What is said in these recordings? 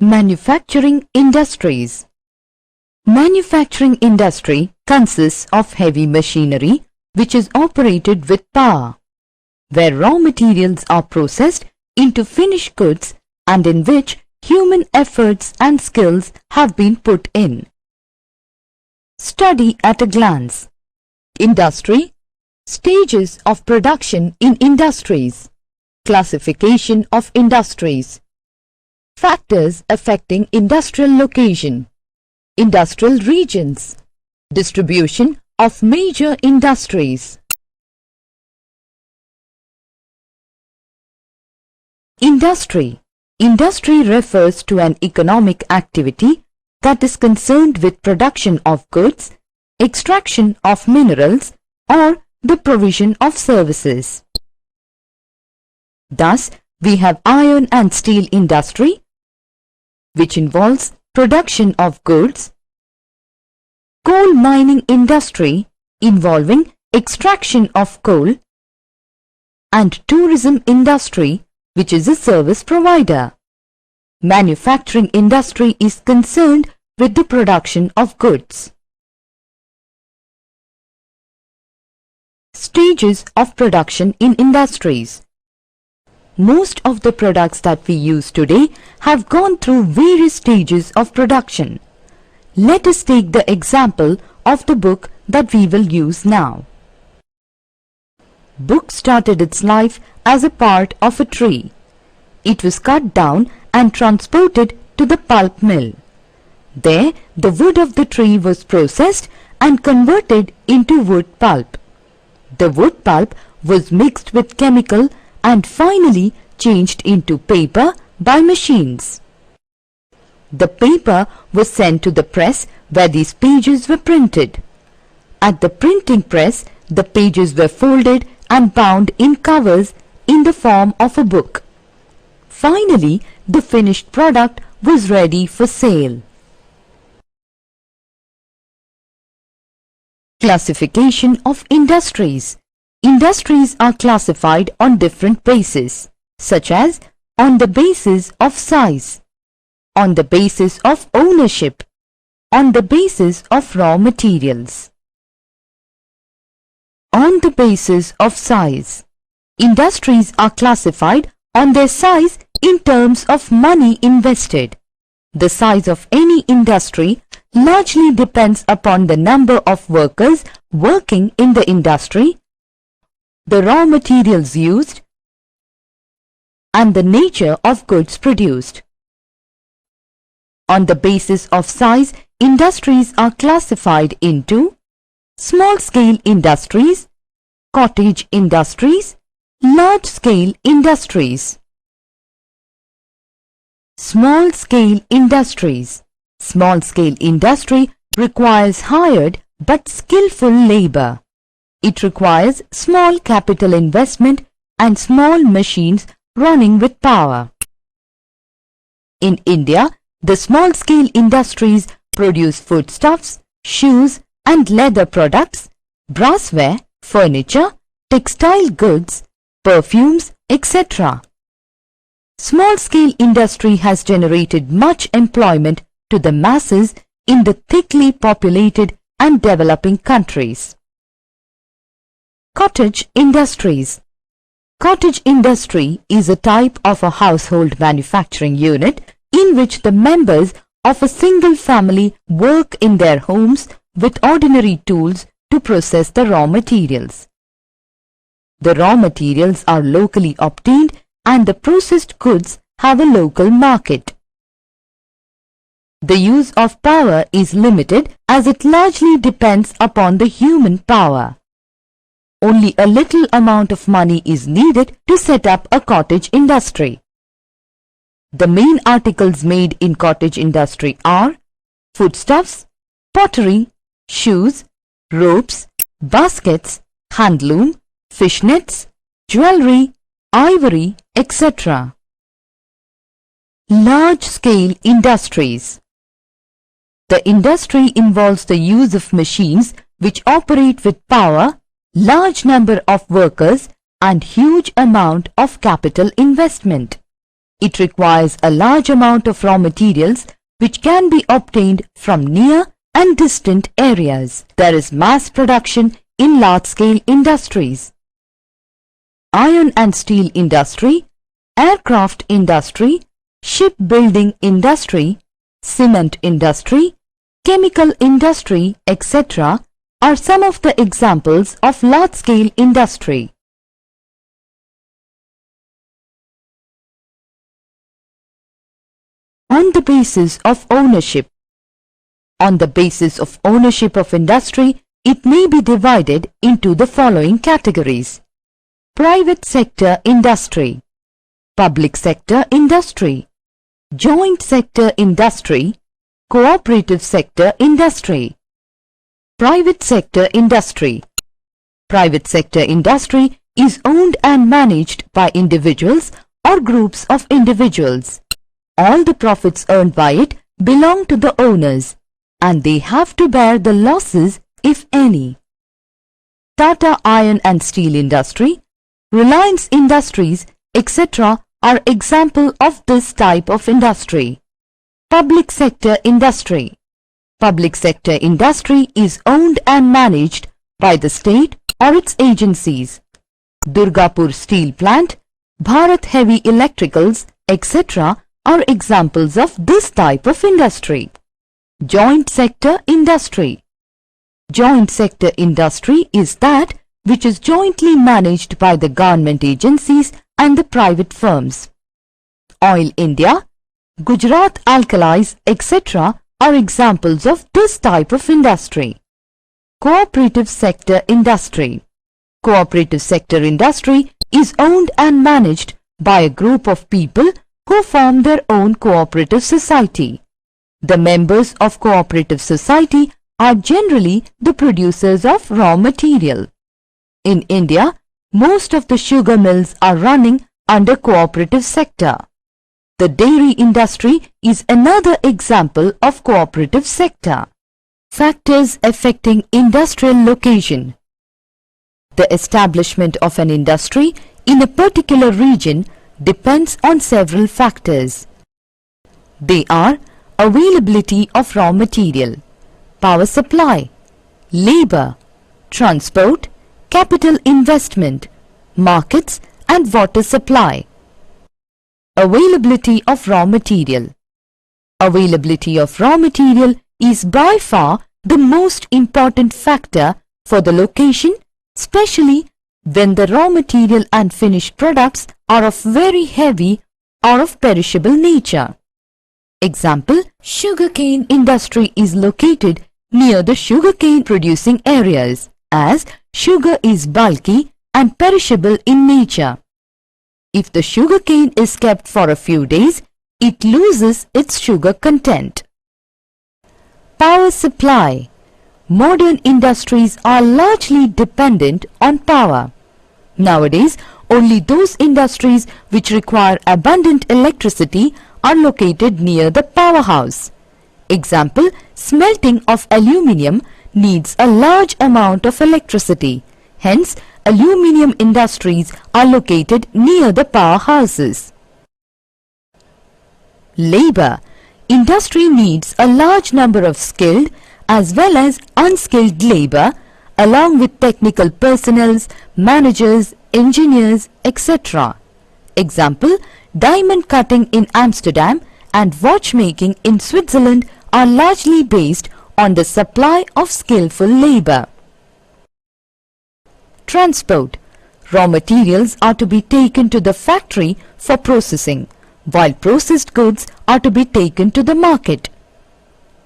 Manufacturing industries. Manufacturing industry consists of heavy machinery which is operated with power, where raw materials are processed into finished goods and in which human efforts and skills have been put in. Study at a glance. Industry. Stages of production in industries. Classification of industries. Factors affecting industrial location. Industrial regions. Distribution of major industries. Industry. Industry refers to an economic activity that is concerned with production of goods, extraction of minerals, or the provision of services. Thus, we have iron and steel industry, which involves production of goods, coal mining industry involving extraction of coal, and tourism industry, which is a service provider. Manufacturing industry is concerned with the production of goods. Stages of production in industries. Most of the products that we use today have gone through various stages of production. Let us take the example of the book that we will use now. Book started its life as a part of a tree. It was cut down and transported to the pulp mill. There, the wood of the tree was processed and converted into wood pulp. The wood pulp was mixed with chemical and finally changed into paper by machines. The paper was sent to the press where these pages were printed. At the printing press, the pages were folded and bound in covers in the form of a book. Finally, the finished product was ready for sale. Classification of industries. Industries are classified on different bases, such as on the basis of size, on the basis of ownership, on the basis of raw materials. On the basis of size. Industries are classified on their size in terms of money invested. The size of any industry largely depends upon the number of workers working in the industry, the raw materials used, and the nature of goods produced. On the basis of size, industries are classified into small-scale industries, cottage industries, large-scale industries. Small-scale industries. Small-scale industry requires hired but skillful labor. It requires small capital investment and small machines running with power. In India, the small-scale industries produce foodstuffs, shoes and leather products, brassware, furniture, textile goods, perfumes, etc. Small-scale industry has generated much employment to the masses in the thickly populated and developing countries. Cottage industries. Cottage industry is a type of a household manufacturing unit in which the members of a single family work in their homes with ordinary tools to process the raw materials. The raw materials are locally obtained and the processed goods have a local market. The use of power is limited as it largely depends upon the human power. Only a little amount of money is needed to set up a cottage industry. The main articles made in cottage industry are foodstuffs, pottery, shoes, ropes, baskets, handloom, fishnets, jewelry, ivory, etc. Large-scale industries. The industry involves the use of machines which operate with power, large number of workers and huge amount of capital investment. It requires a large amount of raw materials which can be obtained from near and distant areas. There is mass production in large-scale industries. Iron and steel industry, aircraft industry, shipbuilding industry, cement industry, chemical industry, etc. are some of the examples of large-scale industry. On the basis of ownership. On the basis of ownership of industry, it may be divided into the following categories: private sector industry, public sector industry, joint sector industry, cooperative sector industry. Private sector industry. Private sector industry is owned and managed by individuals or groups of individuals. All the profits earned by it belong to the owners, and they have to bear the losses if any. Tata Iron and Steel Industry, Reliance Industries, etc. are example of this type of industry. Public sector industry. Public sector industry is owned and managed by the state or its agencies. Durgapur Steel Plant, Bharat Heavy Electricals, etc. are examples of this type of industry. Joint sector industry. Joint sector industry is that which is jointly managed by the government agencies and the private firms. Oil India, Gujarat Alkalis, etc. are examples of this type of industry. Cooperative sector industry. Cooperative sector industry is owned and managed by a group of people who form their own cooperative society. The members of cooperative society are generally the producers of raw material. In India, most of the sugar mills are running under cooperative sector. The dairy industry is another example of cooperative sector. Factors affecting industrial location. The establishment of an industry in a particular region depends on several factors. They are availability of raw material, power supply, labor, transport, capital investment, markets and water supply. Availability of raw material. Availability of raw material is by far the most important factor for the location, especially when the raw material and finished products are of very heavy or of perishable nature. Example, sugarcane industry is located near the sugarcane producing areas, as sugar is bulky and perishable in nature. If the sugarcane is kept for a few days, it loses its sugar content. Power supply. Modern industries are largely dependent on power. Nowadays, only those industries which require abundant electricity are located near the powerhouse. Example, smelting of aluminium needs a large amount of electricity. Hence, aluminium industries are located near the powerhouses. Labor. Industry needs a large number of skilled as well as unskilled labor along with technical personnel, managers, engineers, etc. Example, diamond cutting in Amsterdam and watchmaking in Switzerland are largely based on the supply of skillful labor. Transport. Raw materials are to be taken to the factory for processing, while processed goods are to be taken to the market.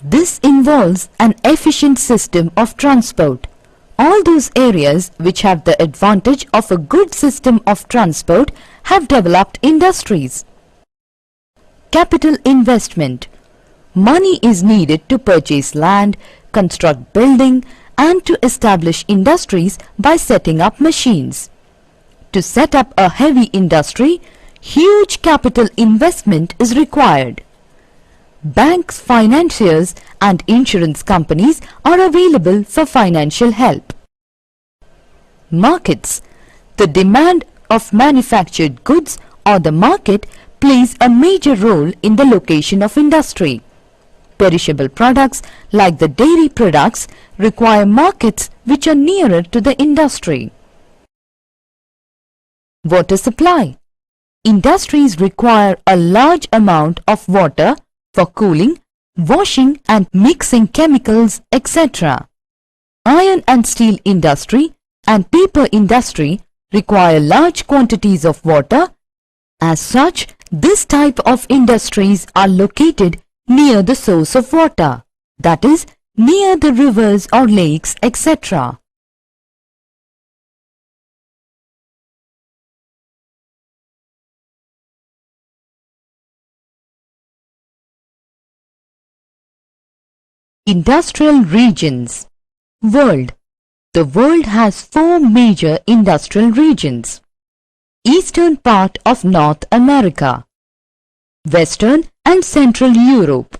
This involves an efficient system of transport. All those areas which have the advantage of a good system of transport have developed industries. Capital investment. Money is needed to purchase land, construct building, and to establish industries by setting up machines. To set up a heavy industry, huge capital investment is required. Banks, financiers, and insurance companies are available for financial help. Markets. The demand of manufactured goods or the market plays a major role in the location of industry. Perishable products like the dairy products require markets which are nearer to the industry. Water supply. Industries require a large amount of water for cooling, washing and mixing chemicals, etc. Iron and steel industry and paper industry require large quantities of water. As such, this type of industries are located near the source of water, that is, near the rivers or lakes, etc. Industrial regions. World. The world has 4 major industrial regions. Eastern part of North America, Western and Central Europe,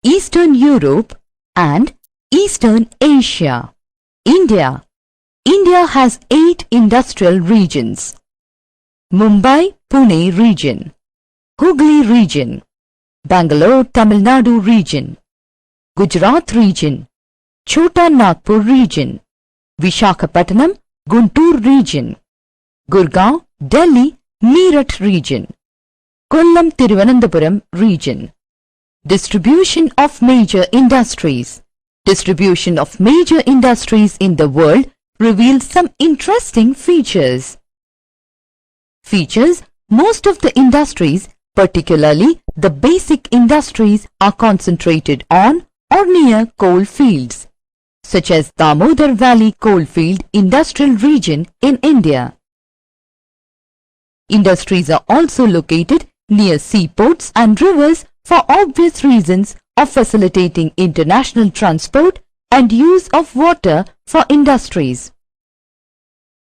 Eastern Europe and Eastern Asia. India. India has 8 industrial regions. Mumbai-Pune region, Hooghly region, Bangalore-Tamil Nadu region, Gujarat region, Chota Nagpur region, Visakhapatnam, Guntur region, Gurgaon, Delhi, Meerut region, Kollam Thiruvananthapuram region. Distribution of major industries. Distribution of major industries in the world reveals some interesting features. Features. Most of the industries, particularly the basic industries, are concentrated on or near coal fields, such as Damodar Valley Coalfield Industrial Region in India. Industries are also located near seaports and rivers for obvious reasons of facilitating international transport and use of water for industries.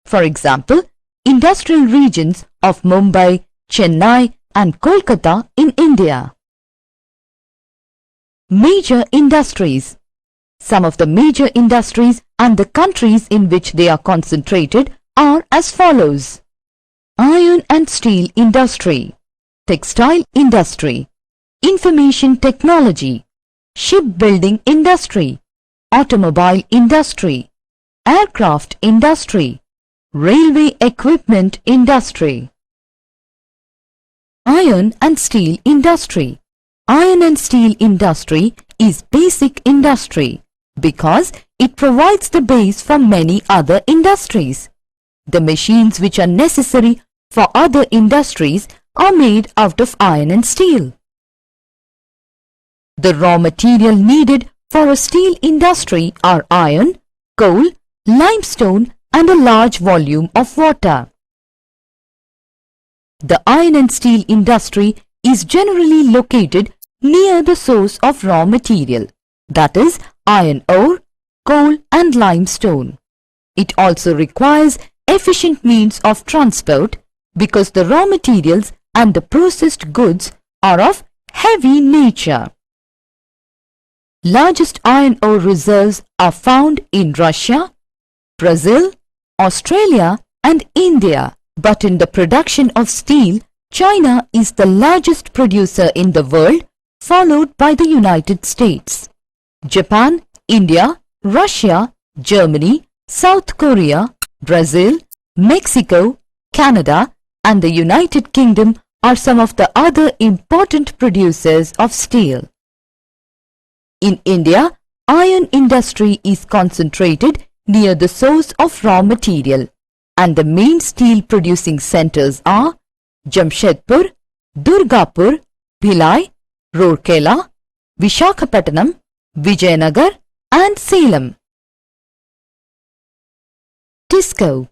For example, industrial regions of Mumbai, Chennai and Kolkata in India. Major industries. Some of the major industries and the countries in which they are concentrated are as follows. Iron and steel industry, textile industry, information technology, shipbuilding industry, automobile industry, aircraft industry, railway equipment industry. Iron and steel industry. Iron and steel industry is basic industry because it provides the base for many other industries. The machines which are necessary for other industries are made out of iron and steel. The raw material needed for a steel industry are iron, coal, limestone and a large volume of water. The iron and steel industry is generally located near the source of raw material, that is, iron ore, coal and limestone. It also requires efficient means of transport because the raw materials and the processed goods are of heavy nature. Largest iron ore reserves are found in Russia, Brazil, Australia and India. But in the production of steel, China is the largest producer in the world, followed by the United States. Japan, India, Russia, Germany, South Korea, Brazil, Mexico, Canada and the United Kingdom are some of the other important producers of steel. In India, iron industry is concentrated near the source of raw material, and the main steel producing centers are Jamshedpur, Durgapur, Bhilai, Rourkela, Visakhapatnam, Vijayanagar and Salem. TISCO.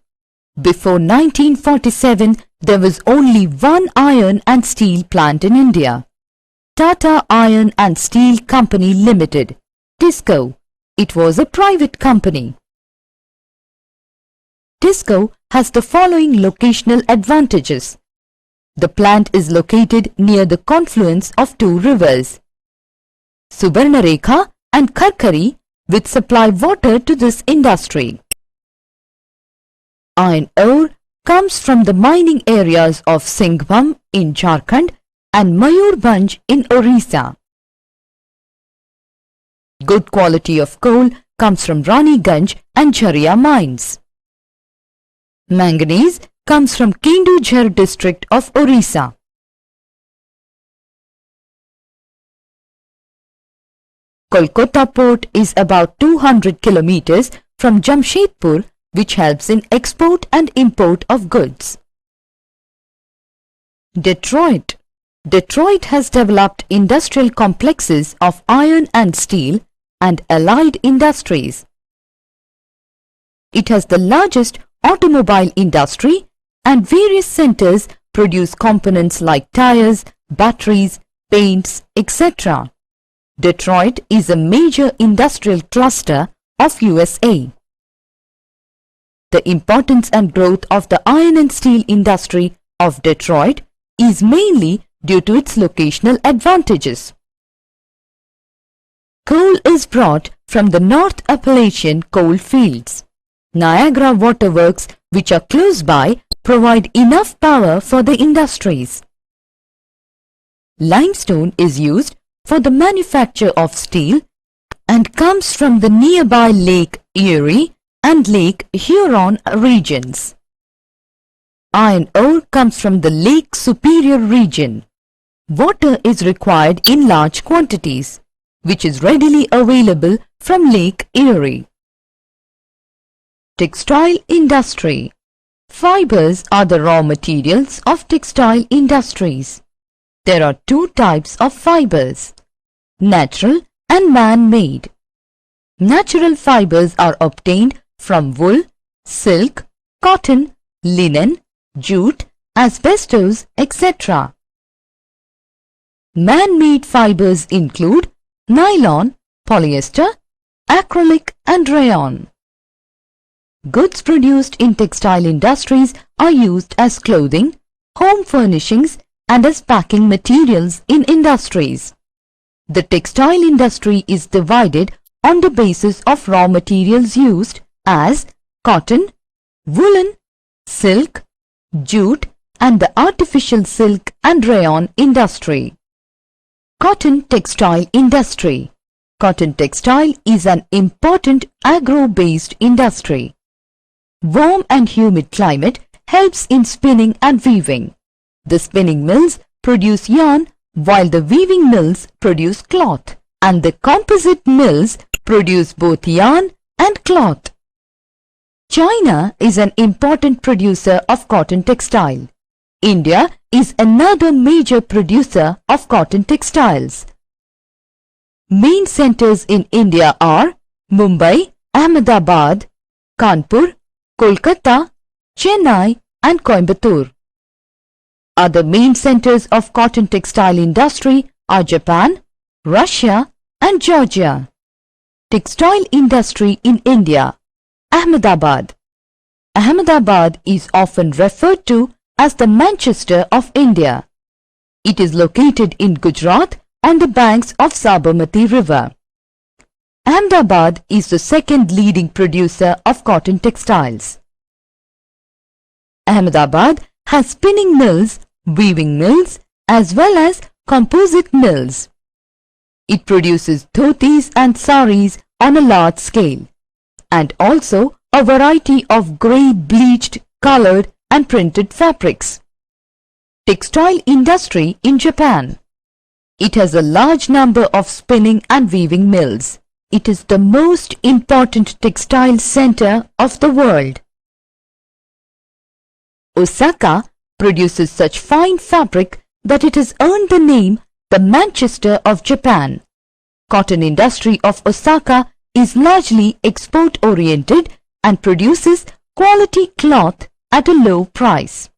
Before 1947, there was only one iron and steel plant in India. Tata Iron and Steel Company Limited, TISCO. It was a private company. TISCO has the following locational advantages. The plant is located near the confluence of 2 rivers, Subarnarekha and Kharkhari, which supply water to this industry. Iron ore, comes from the mining areas of Singhbhum in Jharkhand and Mayurbhanj in Orissa. Good quality of coal comes from Raniganj and Jharia mines. Manganese comes from Kendujhar district of Orissa. Kolkata port is about 200 kilometers from Jamshedpur, which helps in export and import of goods. Detroit. Detroit has developed industrial complexes of iron and steel and allied industries. It has the largest automobile industry and various centers produce components like tires, batteries, paints, etc. Detroit is a major industrial cluster of USA. The importance and growth of the iron and steel industry of Detroit is mainly due to its locational advantages. Coal is brought from the North Appalachian coal fields. Niagara waterworks, which are close by, provide enough power for the industries. Limestone is used for the manufacture of steel and comes from the nearby Lake Erie and Lake Huron regions. Iron ore comes from the Lake Superior region. Water is required in large quantities, which is readily available from Lake Erie. Textile industry. Fibers are the raw materials of textile industries. There are two types of fibers, natural and man-made. Natural fibers are obtained from wool, silk, cotton, linen, jute, asbestos, etc. Man-made fibers include nylon, polyester, acrylic and rayon. Goods produced in textile industries are used as clothing, home furnishings and as packing materials in industries. The textile industry is divided on the basis of raw materials used as cotton, woolen, silk, jute and the artificial silk and rayon industry. Cotton textile industry. Cotton textile is an important agro-based industry. Warm and humid climate helps in spinning and weaving. The spinning mills produce yarn while the weaving mills produce cloth, and the composite mills produce both yarn and cloth. China is an important producer of cotton textile. India is another major producer of cotton textiles. Main centers in India are Mumbai, Ahmedabad, Kanpur, Kolkata, Chennai and Coimbatore. Other main centers of cotton textile industry are Japan, Russia and Georgia. Textile industry in India. Ahmedabad. Ahmedabad is often referred to as the Manchester of India. It is located in Gujarat on the banks of Sabarmati River. Ahmedabad is the second leading producer of cotton textiles. Ahmedabad has spinning mills, weaving mills as well as composite mills. It produces dhotis and saris on a large scale and also a variety of grey bleached, colored and printed fabrics. Textile industry in Japan. It has a large number of spinning and weaving mills. It is the most important textile center of the world. Osaka produces such fine fabric that it has earned the name the Manchester of Japan. Cotton industry of Osaka is largely export-oriented and produces quality cloth at a low price.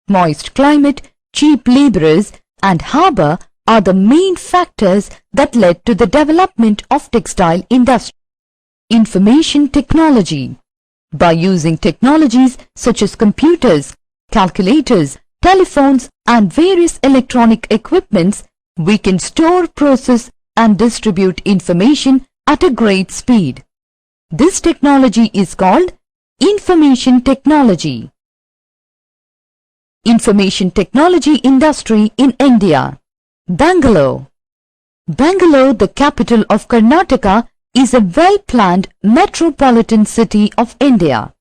Moist climate, cheap laborers and harbour are the main factors that led to the development of textile industry. Information technology. By using technologies such as computers, calculators, telephones and various electronic equipments, we can store, process and distribute information at a great speed. This technology is called information technology. Information technology industry in India. Bangalore. Bangalore, the capital of Karnataka, is a well-planned metropolitan city of India.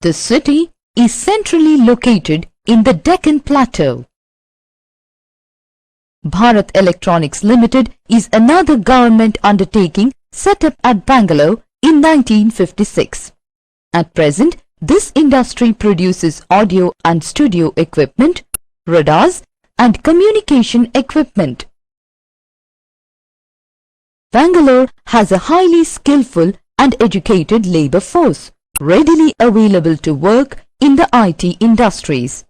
The city is centrally located in the Deccan Plateau. Bharat Electronics Limited is another government undertaking set up at Bangalore in 1956. At present, this industry produces audio and studio equipment, radars, and communication equipment. Bangalore has a highly skillful and educated labor force, readily available to work in the IT industries.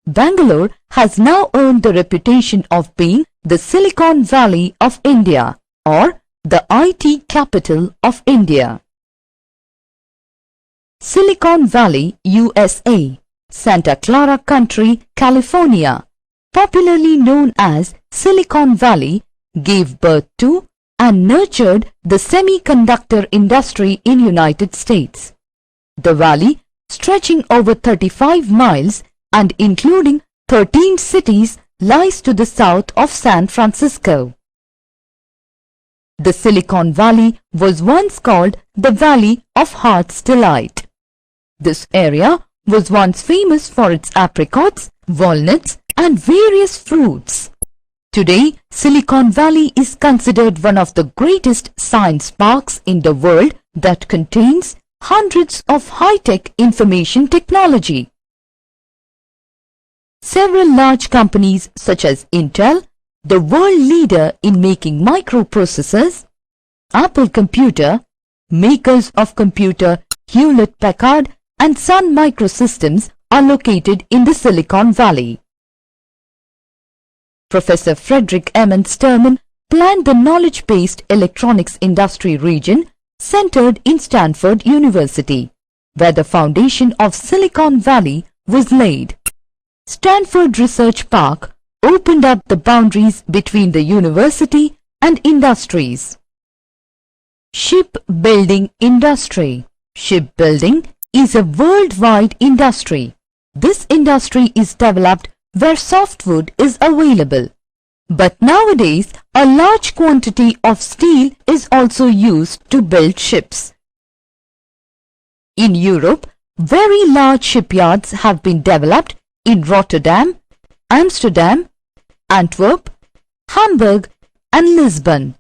Bangalore has now earned the reputation of being the Silicon Valley of India, or the IT capital of India. Silicon Valley, USA, Santa Clara County, California, popularly known as Silicon Valley, gave birth to and nurtured the semiconductor industry in United States. The valley, stretching over 35 miles and including 13 cities, lies to the south of San Francisco. The Silicon Valley was once called the Valley of Heart's Delight. This area was once famous for its apricots, walnuts, and various fruits. Today, Silicon Valley is considered one of the greatest science parks in the world that contains hundreds of high-tech information technology. Several large companies such as Intel, the world leader in making microprocessors, Apple Computer, makers of computer Hewlett-Packard, and Sun Microsystems are located in the Silicon Valley. Professor Frederick Emmons Terman planned the knowledge-based electronics industry region centered in Stanford University, where the foundation of Silicon Valley was laid. Stanford Research Park opened up the boundaries between the university and industries. Shipbuilding industry. Shipbuilding is a worldwide industry. This industry is developed where softwood is available. But nowadays, a large quantity of steel is also used to build ships. In Europe, very large shipyards have been developed in Rotterdam, Amsterdam, Antwerp, Hamburg, and Lisbon.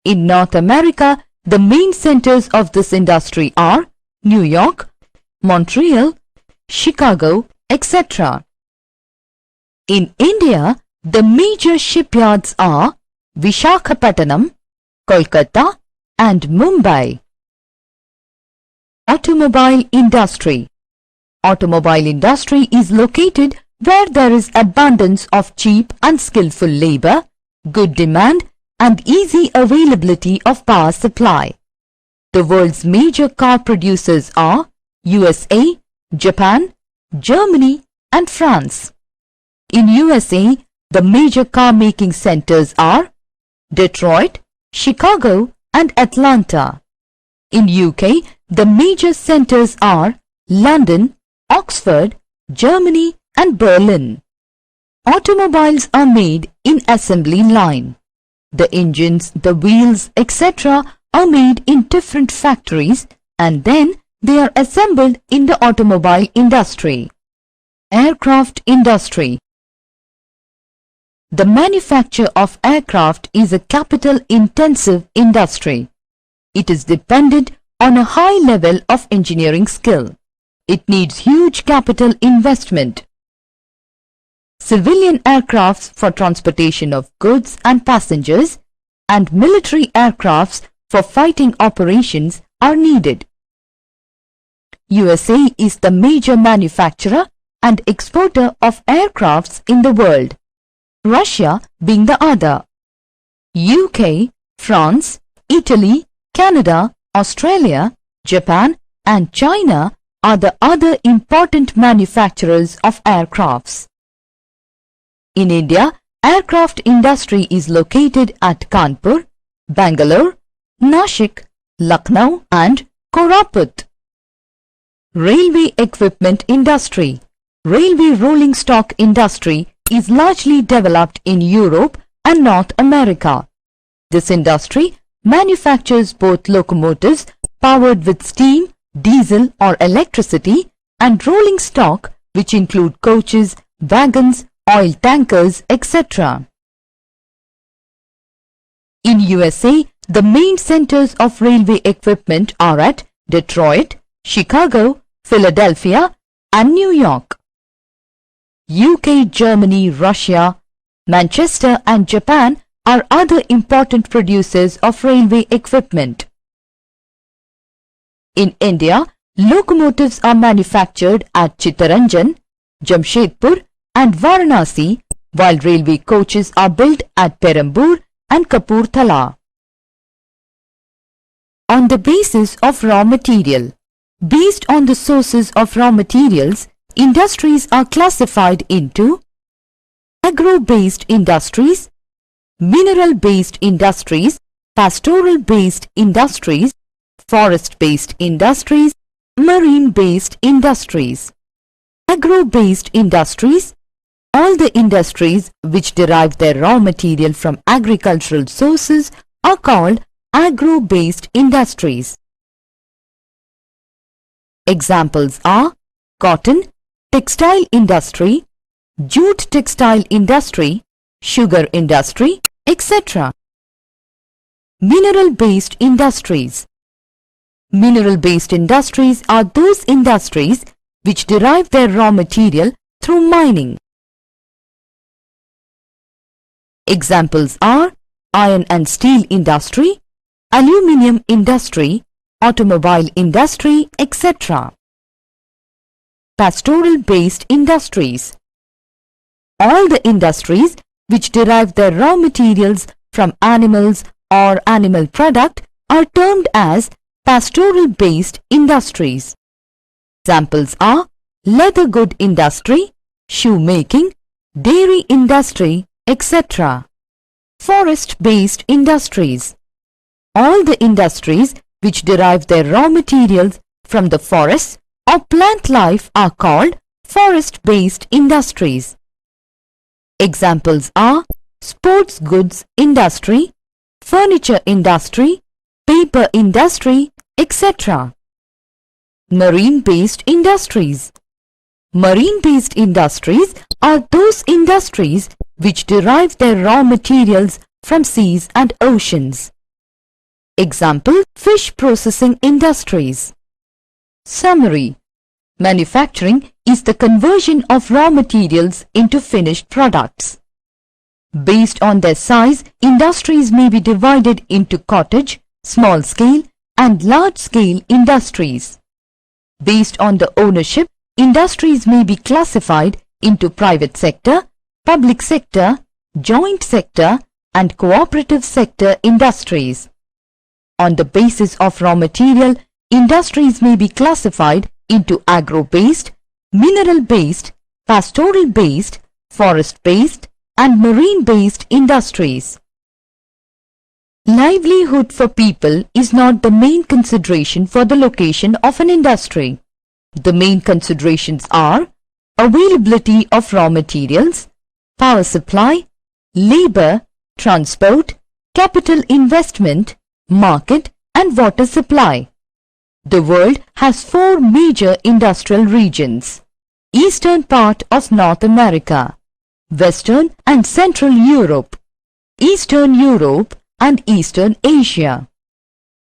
In North America, the main centers of this industry are New York, Montreal, Chicago, etc. In India, the major shipyards are Visakhapatnam, Kolkata, and Mumbai. Automobile industry. Automobile industry is located where there is abundance of cheap and skillful labor, good demand, and easy availability of power supply. The world's major car producers are USA, Japan, Germany, and France. In USA, the major car making centers are Detroit, Chicago, and Atlanta. In UK, the major centers are London, Oxford, Germany, and Berlin. Automobiles are made in assembly line. The engines, the wheels, etc. are made in different factories and then they are assembled in the automobile industry. Aircraft industry. The manufacture of aircraft is a capital-intensive industry. It is dependent on a high level of engineering skill. It needs huge capital investment. Civilian aircrafts for transportation of goods and passengers and military aircrafts for fighting operations are needed. USA is the major manufacturer and exporter of aircrafts in the world, Russia being the other. UK, France, Italy, Canada, Australia, Japan and China are the other important manufacturers of aircrafts. In India, aircraft industry is located at Kanpur, Bangalore, Nashik, Lucknow and Koraput. Railway equipment industry. railway rolling stock industry is largely developed in Europe and North America. This industry manufactures both locomotives powered with steam, diesel or electricity and rolling stock which include coaches, wagons, oil tankers, etc. In USA, the main centers of railway equipment are at Detroit, Chicago, Philadelphia and New York. UK, Germany, Russia, Manchester and Japan are other important producers of railway equipment. In India, locomotives are manufactured at Chittaranjan, Jamshedpur and Varanasi, while railway coaches are built at Perambur and Kapurthala. On the basis of raw material. Based on the sources of raw materials, industries are classified into agro-based industries, mineral-based industries, pastoral-based industries, forest-based industries, marine-based industries. Agro-based industries. All the industries which derive their raw material from agricultural sources are called agro-based industries. Examples are cotton, textile industry, jute textile industry, sugar industry, etc. Mineral-based industries. Mineral-based industries are those industries which derive their raw material through mining. Examples are iron and steel industry, aluminium industry, automobile industry, etc. Pastoral-based industries. All the industries which derive their raw materials from animals or animal product are termed as pastoral-based industries. Examples are leather good industry, shoemaking, dairy industry, etc. Forest-based industries. All the industries which derive their raw materials from the forests or plant life are called forest-based industries. Examples are sports goods industry, furniture industry, paper industry, etc. Marine-based industries. Marine-based industries are those industries which derive their raw materials from seas and oceans. Example, fish processing industries. Summary. Manufacturing is the conversion of raw materials into finished products. Based on their size, industries may be divided into cottage, small-scale and large-scale industries. Based on the ownership, industries may be classified into private sector, public sector, joint sector and cooperative sector industries. On the basis of raw material, industries may be classified into agro-based, mineral-based, pastoral-based, forest-based and marine-based industries. Livelihood for people is not the main consideration for the location of an industry. The main considerations are availability of raw materials, power supply, labor, transport, capital investment, market and water supply. The world has 4 major industrial regions: eastern part of North America, Western and Central Europe, Eastern Europe and Eastern Asia.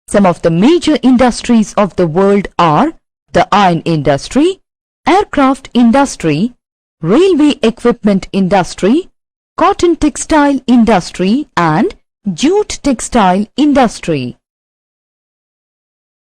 Some of the major industries of the world are the iron industry, aircraft industry, railway equipment industry, cotton textile industry and jute textile industry.